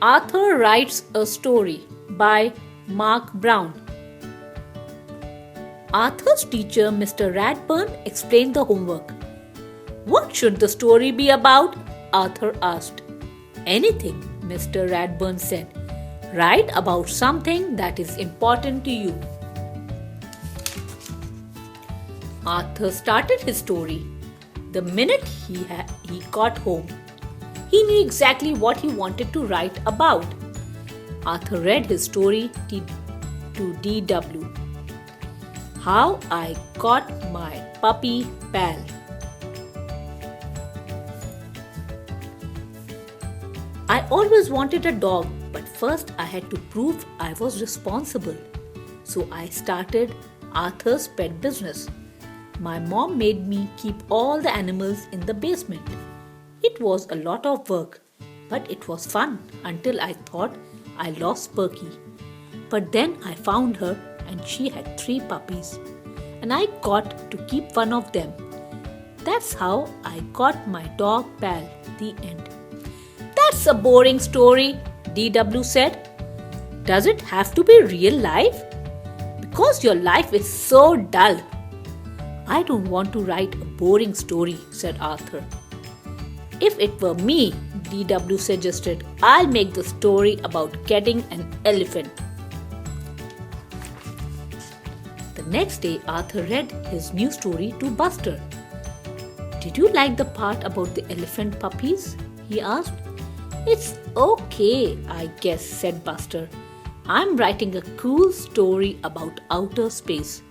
Arthur Writes a Story by Marc Brown. Arthur's teacher, Mr. Radburn, explained the homework. What should the story be about? Arthur asked. Anything, Mr. Radburn said. Write about something that is important to you. Arthur started his story. The minute he got home, he knew exactly what he wanted to write about. Arthur read his story to D.W. How I Got My Puppy Pal. I always wanted a dog, but first I had to prove I was responsible. So I started Arthur's pet business. My mom made me keep all the animals in the basement. It was a lot of work, but it was fun until I thought I lost Perky. But then I found her and she had 3 puppies, and I got to keep one of them. That's how I got my dog pal. The end. That's a boring story, D.W. said. Does it have to be real life? Because your life is so dull. I don't want to write a boring story, said Arthur. If it were me, D.W. suggested, I'll make the story about getting an elephant. The next day, Arthur read his new story to Buster. Did you like the part about the elephant puppies? He asked. It's okay, I guess, said Buster. I'm writing a cool story about outer space.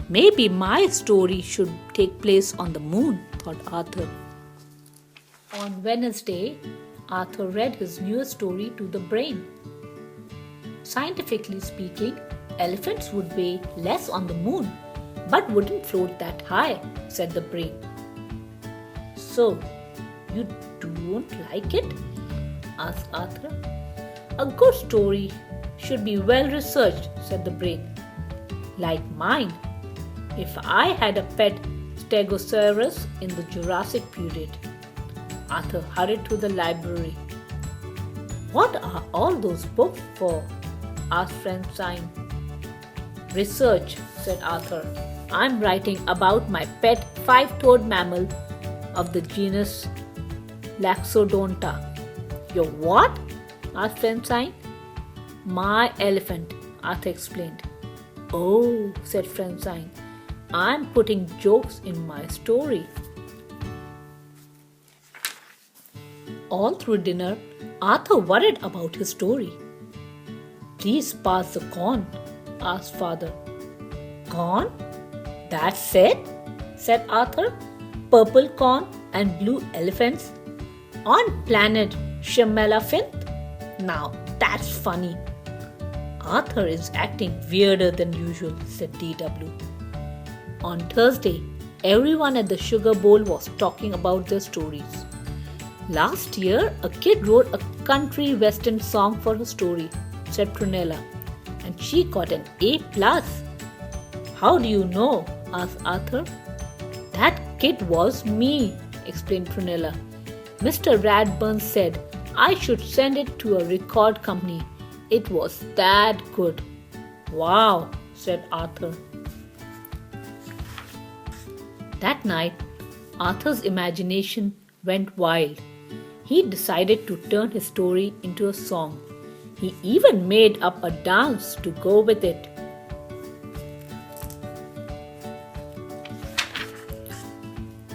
Maybe my story should take place on the moon, thought Arthur. On Wednesday, Arthur read his newest story to the brain. Scientifically speaking, elephants would weigh less on the moon, but wouldn't float that high, said the brain. So, you don't like it? Asked Arthur. A good story should be well researched, said the brain. Like mine. If I had a pet stegosaurus in the Jurassic period. Arthur hurried to the library. What are all those books for? Asked Francine. Research, said Arthur. I'm writing about my pet 5-toed mammal of the genus Laxodonta. Your what? Asked Francine. My elephant, Arthur explained. Oh, said Francine. I'm putting jokes in my story. All through dinner, Arthur worried about his story. Please pass the corn, asked father. Corn? That's it? Said Arthur. Purple corn and blue elephants on planet Shemalafinth? Now that's funny. Arthur is acting weirder than usual, said D.W. On Thursday, everyone at the sugar bowl was talking about their stories. Last year, a kid wrote a country western song for a story, said Prunella, and she got an A+. How do you know? Asked Arthur. That kid was me, explained Prunella. Mr. Radburn said I should send it to a record company. It was that good. Wow, said Arthur. That night, Arthur's imagination went wild. He decided to turn his story into a song. He even made up a dance to go with it.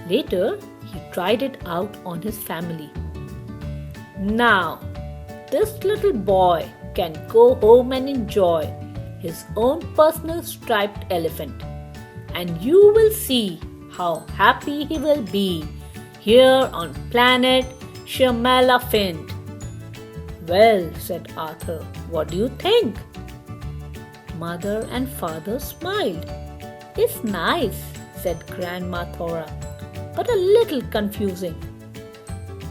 Later, he tried it out on his family. Now, this little boy can go home and enjoy his own personal striped elephant, and you will see how happy he will be here on planet Shemalafinth. Well, said Arthur, what do you think? Mother and father smiled. It's nice, said Grandma Thora, but a little confusing.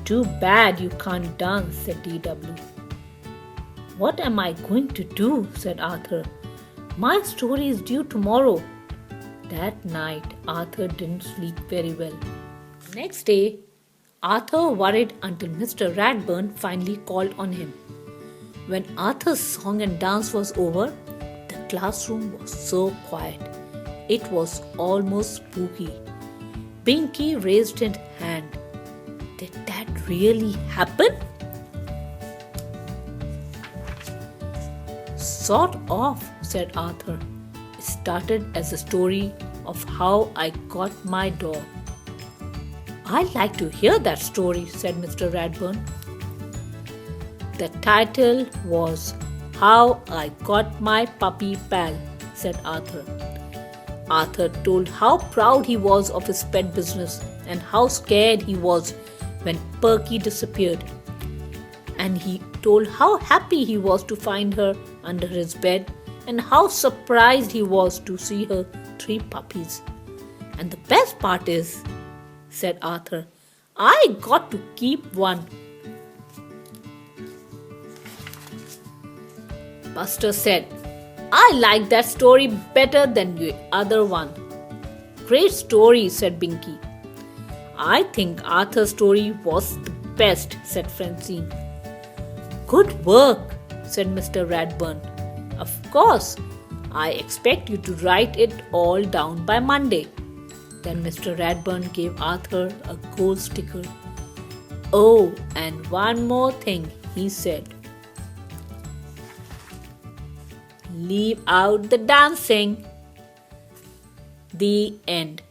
Too bad you can't dance, said D.W. What am I going to do? Said Arthur. My story is due tomorrow. That night, Arthur didn't sleep very well. Next day, Arthur worried until Mr. Radburn finally called on him. When Arthur's song and dance was over, the classroom was so quiet. It was almost spooky. Pinky raised his hand. Did that really happen? Sort of, said Arthur. It started as a story of how I got my dog. I'd like to hear that story, said Mr. Radburn. The title was How I Got My Puppy Pal, said Arthur. Arthur told how proud he was of his pet business and how scared he was when Perky disappeared. And he told how happy he was to find her under his bed and how surprised he was to see her 3 puppies. And the best part is, said Arthur, I got to keep one. Buster said, I like that story better than the other one. Great story, said Binky. I think Arthur's story was the best, said Francine. Good work, said Mr. Radburn. Of course, I expect you to write it all down by Monday. Then Mr. Radburn gave Arthur a gold sticker. Oh, and one more thing, he said. Leave out the dancing. The end.